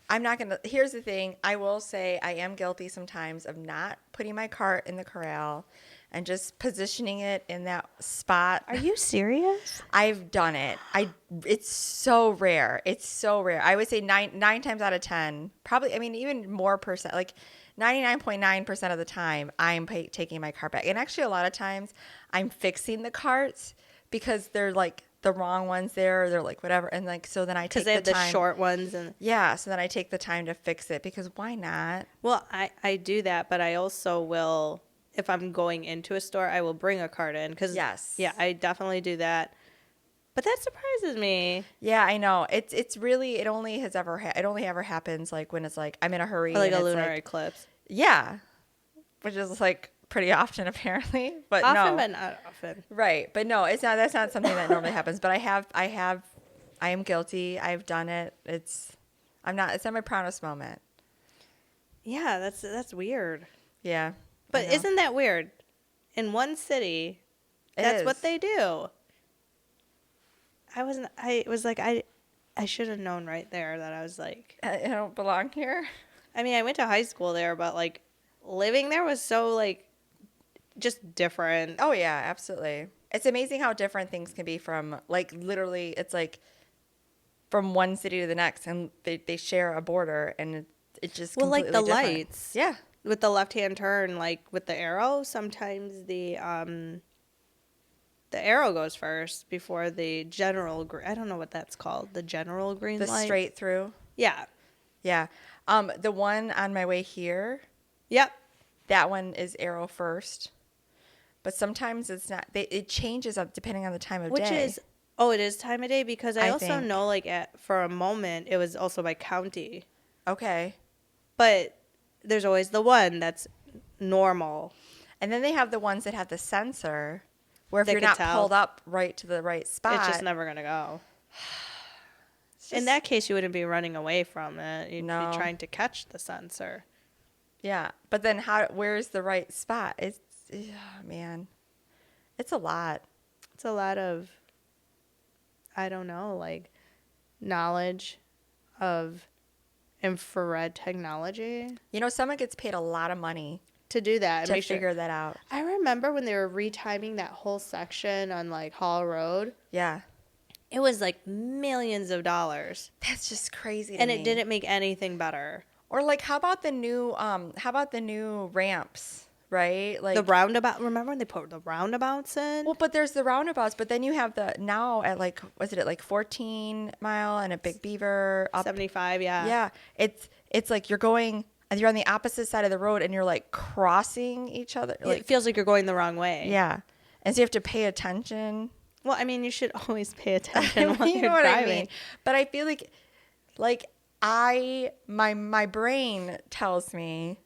I'm not going to. Here's the thing. I will say I am guilty sometimes of not putting my cart in the corral and just positioning it in that spot. Are you serious? I've done it. It's so rare. It's so rare. I would say nine times out of 10, probably, I mean, even more percent, like 99.9% of the time, I'm taking my cart back. And actually, a lot of times, I'm fixing the carts because they're like the wrong ones there. Or they're like whatever. And like, so then I take Because they have the time. short ones. And Yeah. So then I take the time to fix it because why not? well, I do that, but I also will, if I'm going into a store, I will bring a cart in. Cause, Yes. Yeah, I definitely do that. But that surprises me. Yeah, I know. It's really, it only ever happens like when it's like I'm in a hurry. Or like and a it's lunar like, eclipse. yeah. Which is like pretty often apparently, but Often, no. but not often. Right. But no, it's not, that's not something that normally happens, but I am guilty. I've done it. It's not my proudest moment. Yeah, that's weird. Yeah. But I know. isn't that weird? In one city, It that's is. what they do. I should have known right there that I was like, I don't belong here. I mean, I went to high school there, but like living there was so like just different. Oh yeah, absolutely. It's amazing how different things can be from like literally it's like from one city to the next and they share a border and it just Well, like the completely different. lights. Yeah. With the left-hand turn, like with the arrow, sometimes the arrow goes first before the general I don't know what that's called. The general green The light. straight through. Yeah. Yeah. The one on my way here, Yep. that one is arrow first. but sometimes it's not. It changes up depending on the time of Which day. is, oh, it is time of day because I I also think. know like for a moment it was also by county. Okay. But there's always the one that's normal. And then they have the ones that have the sensor where if They you're could not tell. pulled up right to the right spot. It's just never going to go. it's In just- that case, you wouldn't be running away from it. You'd No. be trying to catch the sensor. Yeah. But then where's the right spot? It's, man, it's a lot. It's a lot of, I don't know, like knowledge of infrared technology You know, someone gets paid a lot of money to do that. And to make sure. figure that out. I remember when they were retiming that whole section on like Hall Road. Yeah. It was like millions of dollars. That's just crazy to And me. it didn't make anything better. Or like how about the new ramps, right? Like The roundabout, remember when they put the roundabouts in? well, but there's the roundabouts, but then you have the now at like was it at like 14 Mile and a Big Beaver up 75, yeah. Yeah, it's like you're on the opposite side of the road and you're like crossing each other. It Like feels like you're going the wrong way. yeah, and so you have to pay attention. Well, I mean, you should always pay attention while You you're know what driving. I mean? But I feel like my brain tells me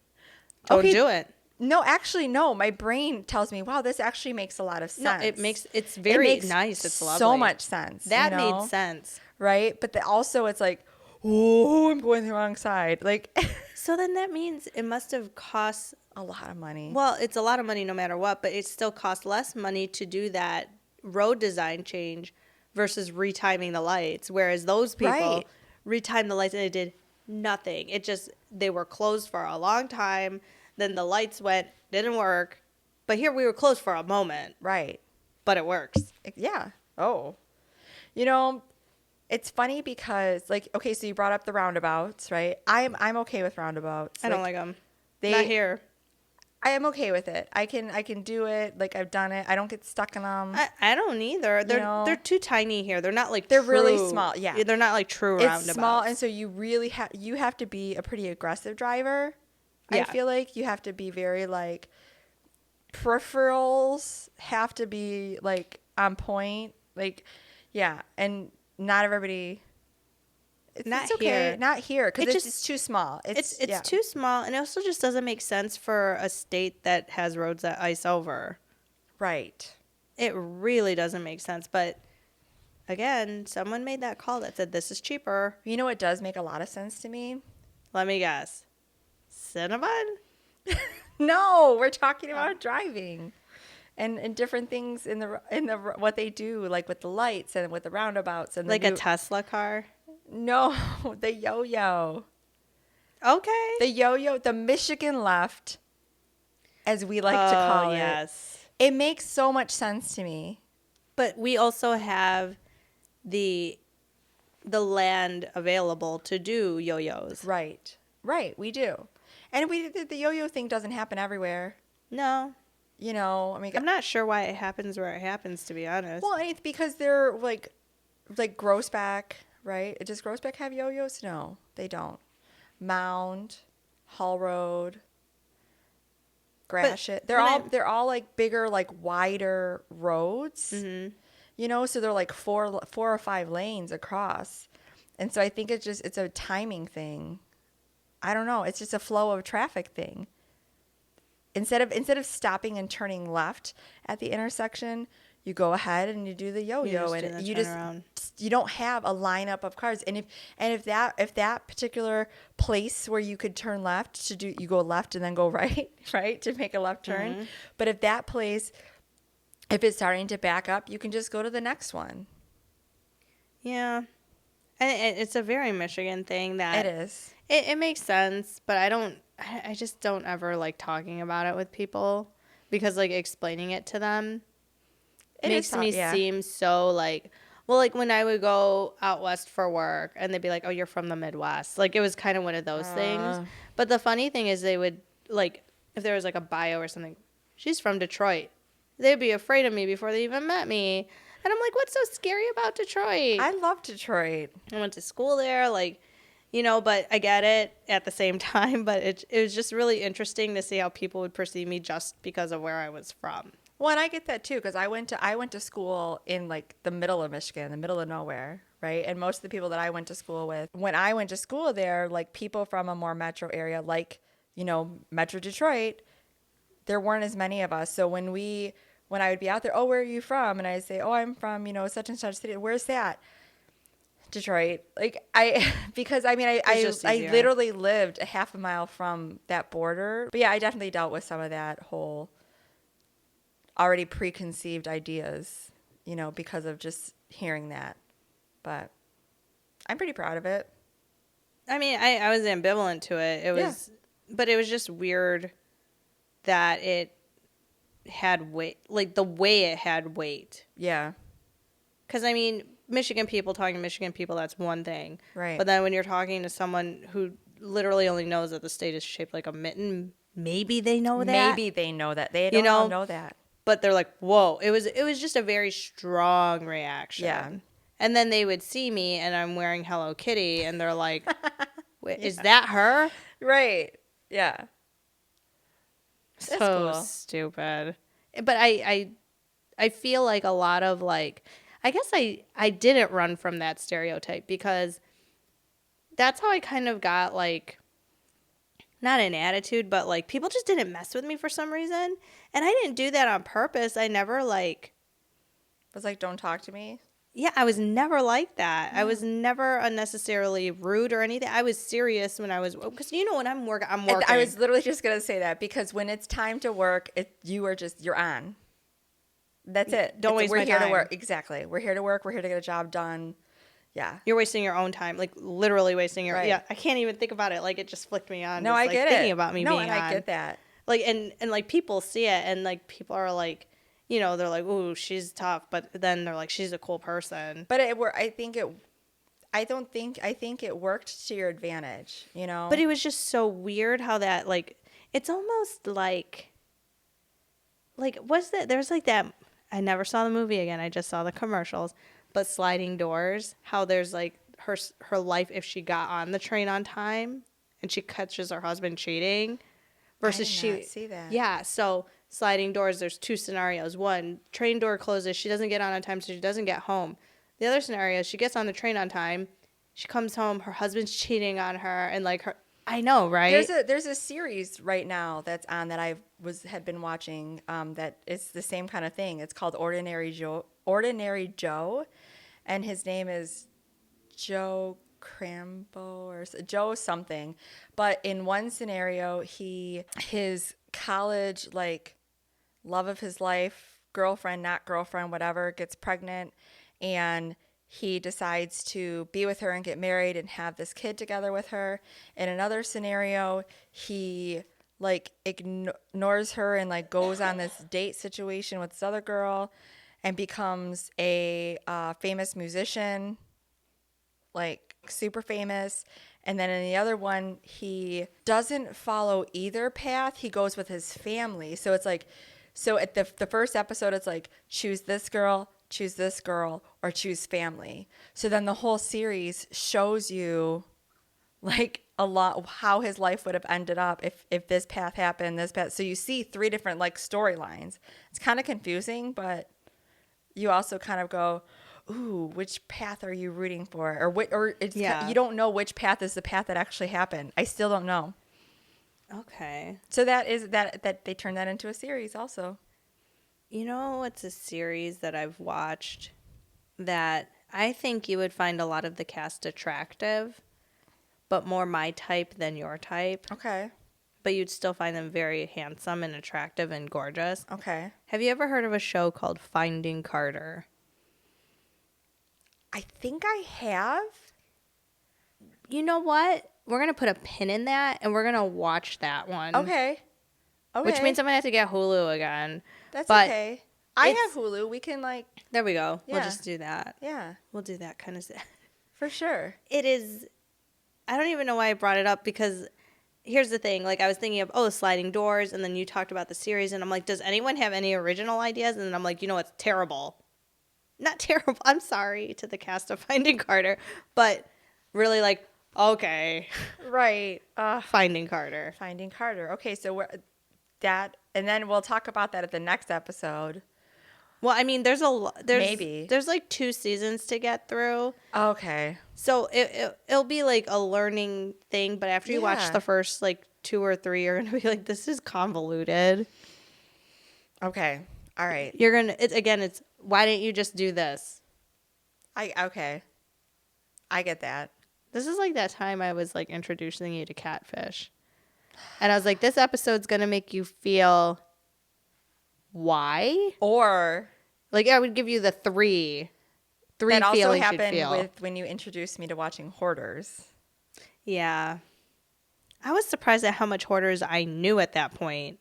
Don't okay, do it. No, actually, no. My brain tells me, wow, this actually makes a lot of No, sense. it's very makes nice. It's lovely. so much sense. That you know? made sense. Right? But also it's like, oh, I'm going the wrong side. Like So then that means it must have cost, a lot of money. well, it's a lot of money no matter what, but it still costs less money to do that road design change versus retiming the lights. Whereas those people Right. retimed the lights and it did nothing. It just, they were closed for a long time. Then the lights went, didn't work. But here we were closed for a moment, Right. but it works. Yeah. Oh. You know, it's funny because like okay, so you brought up the roundabouts, right? I'm okay with roundabouts. I don't like them. they Not here. I am okay with it. I can do it. Like I've done it. I don't get stuck in them. I don't either. They're too tiny here. They're not like They're really true- small, yeah. They're not like true It's roundabouts. small, and so you really have to be a pretty aggressive driver. I Yeah. feel like you have to be very like peripherals have to be like on point. Like yeah, and not everybody. Not it's okay. here. Not here because It it's just- just too small. It's yeah. too small, and it also just doesn't make sense for a state that has roads that ice over. Right. It really doesn't make sense. But again, someone made that call that said this is cheaper. You know what does make a lot of sense to me? Let me guess. Cinnabon? No, we're talking about driving. And different things in the what they do, like with the lights and with the roundabouts and Like the a Tesla car? no, the yo-yo, Okay. the Michigan left, as we like to call it. Yes. It makes so much sense to me. But we also have the land available to do yo-yos. Right, we do, and the yo-yo thing doesn't happen everywhere. No. You know, I mean, I'm not sure why it happens where it happens, to be honest. well, and it's because they're like Grossback, right? Does Grossback have yo-yos? No, they don't. Mound, Hall Road, Gratiot. They're all like bigger, like wider roads. Mm-hmm. You know, so they're like four or five lanes across. And so I think it's a timing thing. I don't know. It's just a flow of traffic thing. Instead of stopping and turning left at the intersection, you go ahead and you do the yo-yo, You just do and the you turnaround. you don't have a lineup of cars. And if that particular place where you could turn left to do, you go left and then go right, right, to make a left turn. Mm-hmm. But if that place, if it's starting to back up, you can just go to the next one. Yeah. And it's a very Michigan thing that It is. It makes sense, but I just don't ever like talking about it with people because like explaining it to them It makes is tough, me yeah. seem so like, well, like when I would go out west for work and they'd be like, oh, you're from the Midwest. Like it was kind of one of those things. But the funny thing is they would like, if there was like a bio or something, she's from Detroit. They'd be afraid of me before they even met me. And I'm like, what's so scary about Detroit? I love Detroit. I went to school there, like, you know, but I get it at the same time. But it was just really interesting to see how people would perceive me just because of where I was from. Well, and I get that too because I went to school in like the middle of Michigan, the middle of nowhere, right? And most of the people that I went to school with, when I went to school there, like people from a more metro area, like Metro Detroit, there weren't as many of us. So when I would be out there, oh, where are you from? And I'd say, oh, I'm from such and such city. Where's that? Detroit. Like because I mean It's just I easier. literally lived a half a mile from that border. But yeah, I definitely dealt with some of that whole already preconceived ideas, because of just hearing that. But I'm pretty proud of it. I mean, I was ambivalent to it. It was, but it was just weird that it had weight, like the way it had weight. Yeah. Because, I mean, Michigan people talking to Michigan people, that's one thing. Right. But then when you're talking to someone who literally only knows that the state is shaped like a mitten, maybe they know that. Maybe they know that. They don't all know that. But they're like, whoa. It was just a very strong reaction. Yeah. And then they would see me and I'm wearing Hello Kitty and they're like, wait, is that her? Right. Yeah. So cool. stupid. But I feel like a lot of like, I guess I didn't run from that stereotype because that's how I kind of got like, not an attitude, but like people just didn't mess with me for some reason. And I didn't do that on purpose. I never like, Was like, don't talk to me. yeah, I was never like that. I was never unnecessarily rude or anything. I was serious when I was, because when I'm working, I'm working. And I was literally just going to say that because when it's time to work, you're on. That's it. Don't waste We're my here time. to work. Exactly. We're here to work. We're here to get a job done. Yeah. You're wasting your own time, like literally wasting your. Right. Yeah, I can't even think about it. Like it just flicked me on. No, just, I like, get it. thinking about me no, being and I on. get that. Like and like people see it, and like people are like, they're like, "Ooh, she's tough," but then they're like, "She's a cool person." But I think it worked to your advantage, But it was just so weird how that like it's almost like what's that? There's like that. I never saw the movie again. I just saw the commercials. But Sliding Doors, how there's like her life if she got on the train on time and she catches her husband cheating versus I did not see that. Yeah, so Sliding Doors, there's two scenarios. One, train door closes, she doesn't get on time, so she doesn't get home. The other scenario, she gets on the train on time, she comes home, her husband's cheating on her, and like her. I know, right? There's a series right now that's on that had been watching that is the same kind of thing. It's called Ordinary Joe, and his name is Joe Crambo or Joe something. But in one scenario, his college like love of his life, girlfriend, not girlfriend, whatever, gets pregnant, and he decides to be with her and get married and have this kid together with her. In another scenario, he like ignores her and like goes on this date situation with this other girl and becomes a famous musician, like super famous. And then in the other one, he doesn't follow either path. He goes with his family. So it's like, so at the first episode, it's like, choose this girl, or choose family. So then the whole series shows you like a lot how his life would have ended up if this path happened, this path. So you see 3 different like storylines. It's kind of confusing, but you also kind of go, ooh, which path are you rooting for? You don't know which path is the path that actually happened. I still don't know. Okay. So that they turned that into a series also. It's a series that I've watched that I think you would find a lot of the cast attractive, but more my type than your type. Okay. But you'd still find them very handsome and attractive and gorgeous. Okay. Have you ever heard of a show called Finding Carter? I think I have. You know what? We're going to put a pin in that, and we're going to watch that one. Okay. Which means I'm going to have to get Hulu again. That's but okay. I have Hulu. We can like. There we go. Yeah. We'll just do that. Yeah. We'll do that kind of stuff. For sure. It is. I don't even know why I brought it up because here's the thing. Like I was thinking of, Sliding Doors, and then you talked about the series, and I'm like, does anyone have any original ideas? And then I'm like, it's terrible. Not terrible. I'm sorry to the cast of Finding Carter, but really like, okay. Right. Finding Carter. Finding Carter. Okay, so and then we'll talk about that at the next episode. Well, I mean, there's Maybe. there's like 2 seasons to get through. Okay. So it'll be like a learning thing, but after you watch Yeah. the first like 2 or 3, you're gonna be like, this is convoluted. Okay. All right. You're gonna it's why didn't you just do this? Okay. I get that. This is like that time I was like introducing you to Catfish, and I was like, this episode's gonna make you feel why. Or Like I would give you the three that also feelings you'd happened feel. with when you introduced me to watching Hoarders. Yeah. I was surprised at how much Hoarders I knew at that point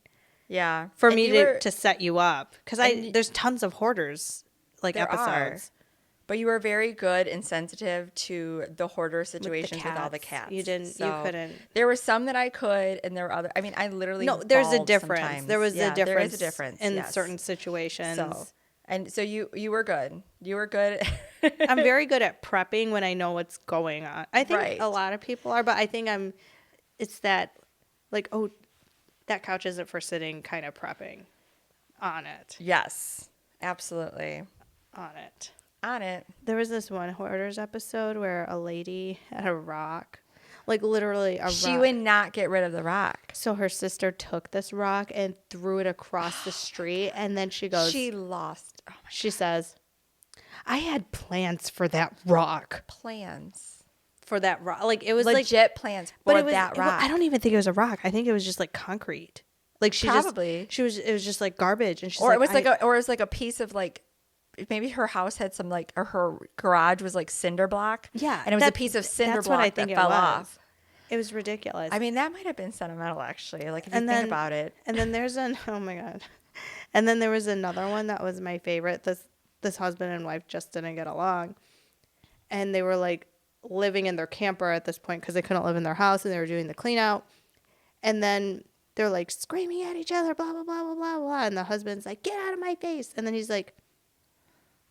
Yeah. for And me you to, were- to set you up. Because there's tons of Hoarders, like, There episodes. But you were very good and sensitive to the hoarder situations with all the cats. cats. You couldn't. There were some that I could, and there were other. I mean, I literally No, there's a bawled difference. sometimes. There was Yeah, a difference. There is a difference in yes. certain situations. So you were good. You were good. I'm very good at prepping when I know what's going on. I think Right. a lot of people are, but I think it's that, like, oh, that couch isn't for sitting kind of prepping on it. Yes, absolutely. On it. On it. There was this one Hoarders episode where a lady had a rock, like literally a She rock. would not get rid of the rock. So her sister took this rock and threw it across the street, and then she goes, She lost. Oh my she says, I had plans for that rock. plans. For that rock. Like, it was Legit plans but for it was, that it wa- rock. I don't even think it was a rock. I think it was just like concrete. Like, Probably. it was just like garbage. And she's Or like, it was like a piece of like, maybe her house had some like, or her garage was like cinder block. yeah. And it was a that- piece of cinder that's block what I think that it fell was. off. It was ridiculous. I mean, that might have been sentimental, actually. Like, if you And think then- about it. And then oh my God. And then there was another one that was my favorite. This husband and wife just didn't get along. And they were like living in their camper at this point because they couldn't live in their house, and they were doing the clean out. And then they're like screaming at each other, blah, blah, blah, blah, blah, blah. And the husband's like, get out of my face. And then he's like,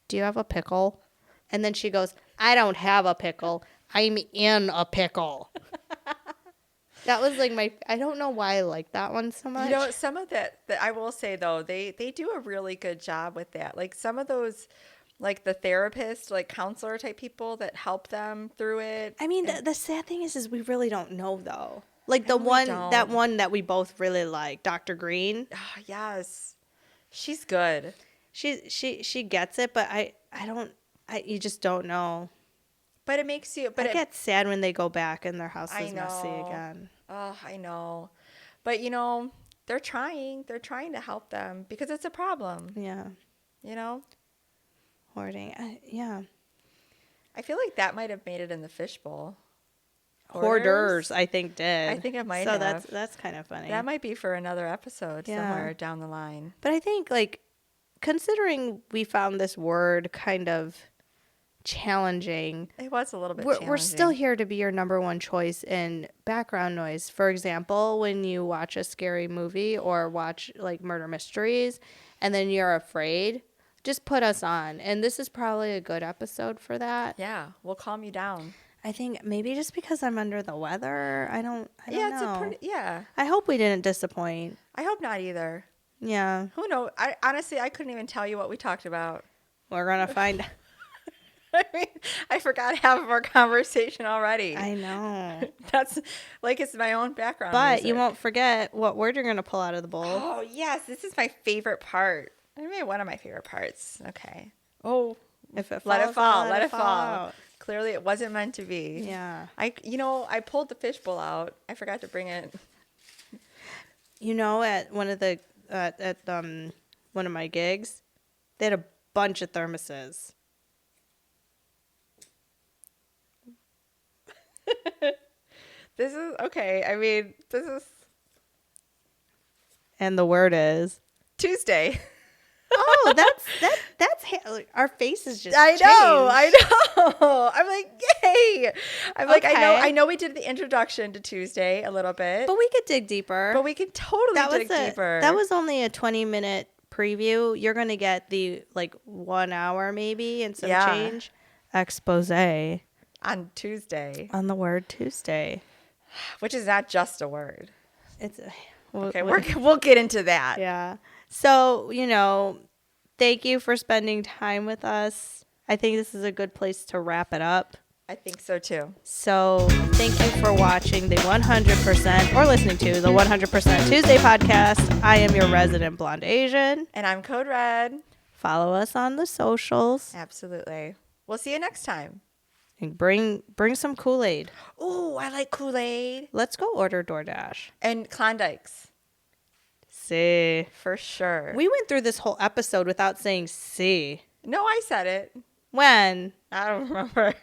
do you have a pickle? And then she goes, I don't have a pickle. I'm in a pickle. That was like I don't know why I like that one so much. You know, some of that I will say, though, they do a really good job with that. Like, some of those, like the therapist, like counselor type people that help them through it. I mean, the sad thing is we really don't know, though. Like, the No, we one, don't. that one that we both really like, Dr. Green, Oh, yes. She's good. she gets it, but you just don't know. But it makes you, but I get sad when they go back and their house I is messy know. again. oh, I know. But, you know, they're trying to help them because it's a problem, Yeah. you know? Hoarding. Yeah. I feel like that might have made it in the fishbowl. Hoarders, I think, did. I think it might So have. that's kind of funny. That might be for another episode Yeah. somewhere down the line. But I think, like, considering we found this word kind of challenging, It was a little bit we're still challenging. here to be your number one choice in background noise. For example, when you watch a scary movie or watch, like, murder mysteries and then you're afraid, just put us on. And this is probably a good episode for that. Yeah, we'll calm you down. I think maybe just because I'm under the weather. I don't know. Yeah. I hope we didn't disappoint. I hope not either. Yeah. Who knows? Honestly, I couldn't even tell you what we talked about. We're going to find I mean, I forgot half of our conversation already. I know. That's like it's my own background. But you music. won't forget what word you're going to pull out of the bowl. Oh, yes. This is my favorite part. I mean, one of my favorite parts. Okay. Oh, If it let it falls fall. out, Let it fall. out. Clearly, it wasn't meant to be. Yeah. I pulled the fishbowl out. I forgot to bring it. You know, at one of the one of my gigs, they had a bunch of thermoses. This is okay. I mean, this is And the word is Tuesday. oh, that's our faces just I know. changed. I'm like, yay. I'm like, Okay. I know we did the introduction to Tuesday a little bit, But we could dig deeper. but we can totally dig deeper. That was only a 20-minute preview. You're going to get the 1 hour maybe and some Yeah. change expose on on Tuesday, the word Tuesday. which is not just a word. It's Okay, we'll get into that. Yeah. So, thank you for spending time with us. I think this is a good place to wrap it up. I think so too. So, thank you for watching the 100% or listening to the 100% Tuesday podcast. I am your resident blonde Asian. And I'm Code Red. Follow us on the socials Absolutely. We'll see you next time. and bring some Kool-Aid. Ooh, I like Kool-Aid. Let's go order DoorDash. And Klondikes. See. For sure. We went through this whole episode without saying see. No, I said it. When? I don't remember.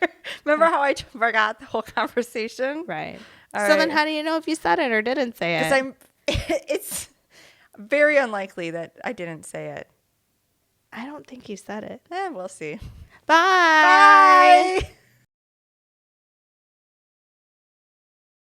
Remember how I forgot the whole conversation? Right. All So then right. how do you know if you said it or didn't say it? Because it's very unlikely that I didn't say it. I don't think you said it. We'll see. Bye. Bye.